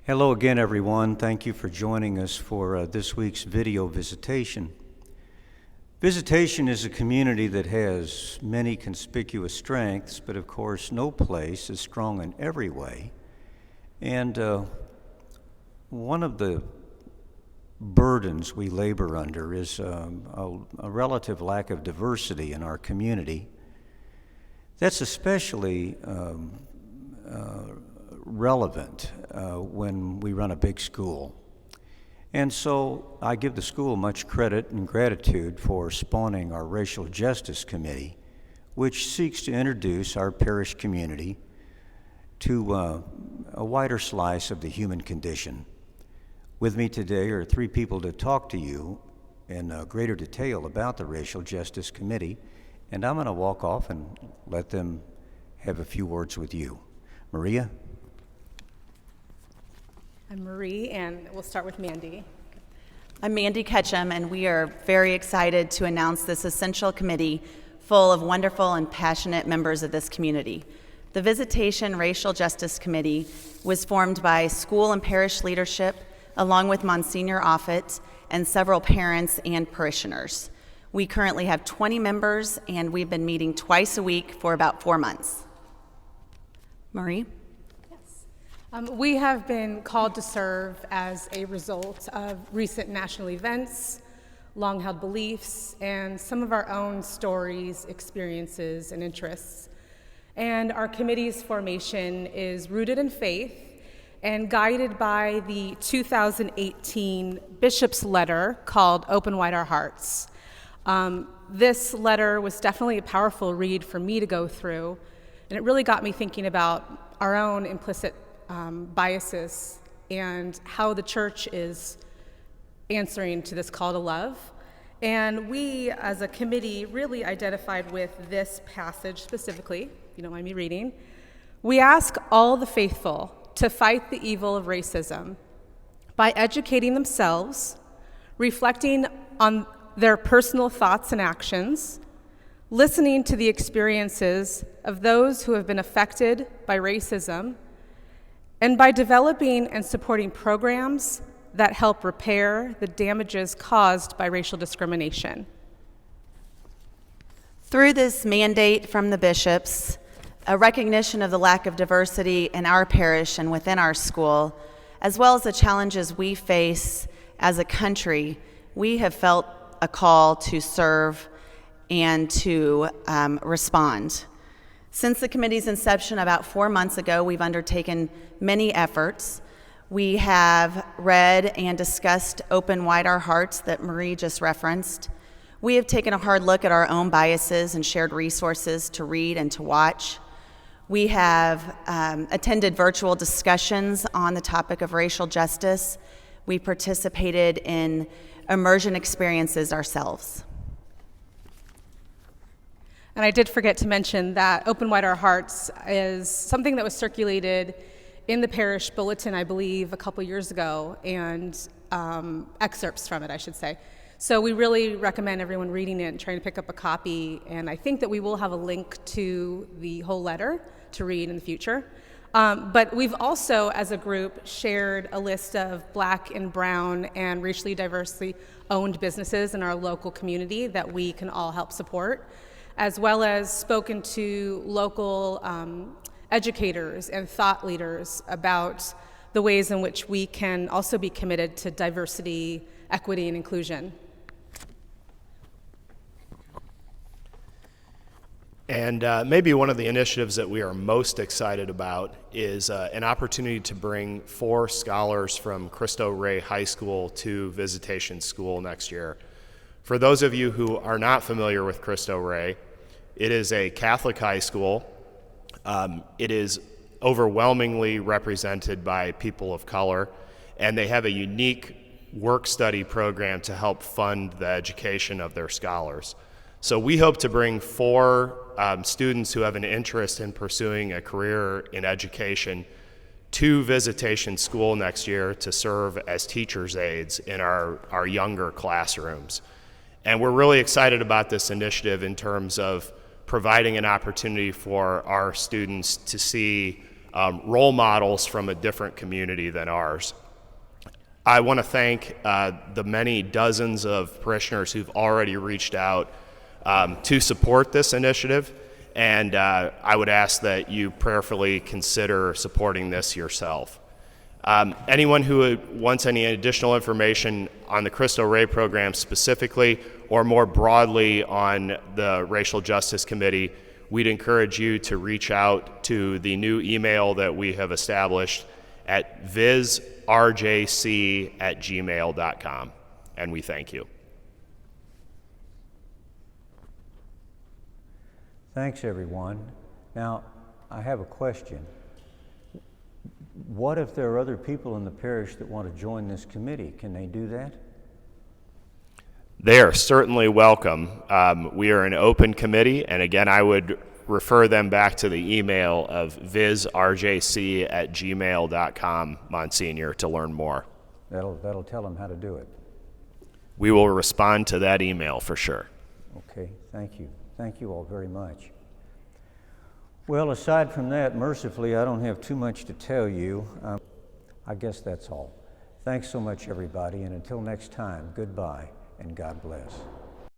Hello again, everyone. Thank you for joining us for this week's video Visitation. Visitation is a community that has many conspicuous strengths, but of course no place is strong in every way. And one of the burdens we labor under is a relative lack of diversity in our community. That's especially relevant when we run a big school. And so I give the school much credit and gratitude for spawning our Racial Justice Committee, which seeks to introduce our parish community to a wider slice of the human condition. With me today are three people to talk to you in greater detail about the Racial Justice Committee, and I'm going to walk off and let them have a few words with you. Maria? I'm Marie, and we'll start with Mandy. I'm Mandy Ketchum, and we are very excited to announce this essential committee full of wonderful and passionate members of this community. The Visitation Racial Justice Committee was formed by school and parish leadership, along with Monsignor Offit and several parents and parishioners. We currently have 20 members, and we've been meeting twice a week for about 4 months. Marie? We have been called to serve as a result of recent national events, long-held beliefs, and some of our own stories, experiences, and interests. And our committee's formation is rooted in faith and guided by the 2018 Bishop's letter called Open Wide Our Hearts. This letter was definitely a powerful read for me to go through, and it really got me thinking about our own implicit biases and how the church is answering to this call to love. And we, as a committee, really identified with this passage specifically, if you don't mind me reading. We ask all the faithful to fight the evil of racism by educating themselves, reflecting on their personal thoughts and actions, listening to the experiences of those who have been affected by racism, and by developing and supporting programs that help repair the damages caused by racial discrimination. Through this mandate from the bishops, a recognition of the lack of diversity in our parish and within our school, as well as the challenges we face as a country, we have felt a call to serve and to respond. Since the committee's inception about 4 months ago, we've undertaken many efforts. We have read and discussed Open Wide Our Hearts that Marie just referenced. We have taken a hard look at our own biases and shared resources to read and to watch. We have attended virtual discussions on the topic of racial justice. We participated in immersion experiences ourselves. And I did forget to mention that Open Wide Our Hearts is something that was circulated in the parish bulletin, I believe, a couple years ago, and excerpts from it, I should say. So we really recommend everyone reading it and trying to pick up a copy, and I think that we will have a link to the whole letter to read in the future. But we've also, as a group, shared a list of Black and Brown and racially diversely owned businesses in our local community that we can all help support, as well as spoken to local educators and thought leaders about the ways in which we can also be committed to diversity, equity, and inclusion. And maybe one of the initiatives that we are most excited about is an opportunity to bring 4 scholars from Cristo Rey High School to Visitation School next year. For those of you who are not familiar with Cristo Rey, it is a Catholic high school. It is overwhelmingly represented by people of color, and they have a unique work-study program to help fund the education of their scholars. So we hope to bring 4 students who have an interest in pursuing a career in education to Visitation School next year to serve as teacher's aides in our younger classrooms. And we're really excited about this initiative in terms of providing an opportunity for our students to see role models from a different community than ours. I want to thank the many dozens of parishioners who've already reached out to support this initiative, and I would ask that you prayerfully consider supporting this yourself. Anyone who wants any additional information on the Cristo Rey program specifically, or more broadly on the Racial Justice Committee, we'd encourage you to reach out to the new email that we have established at visrjc@gmail.com, and we thank you. Thanks, everyone. Now, I have a question. What if there are other people in the parish that want to join this committee? Can they do that? They are certainly welcome. We are an open committee, and again, I would refer them back to the email of visrjc@gmail.com, Monsignor, to learn more. That'll tell them how to do it. We will respond to that email for sure. Okay, thank you. Thank you all very much. Well, aside from that, mercifully, I don't have too much to tell you. I guess that's all. Thanks so much, everybody, and until next time, goodbye and God bless.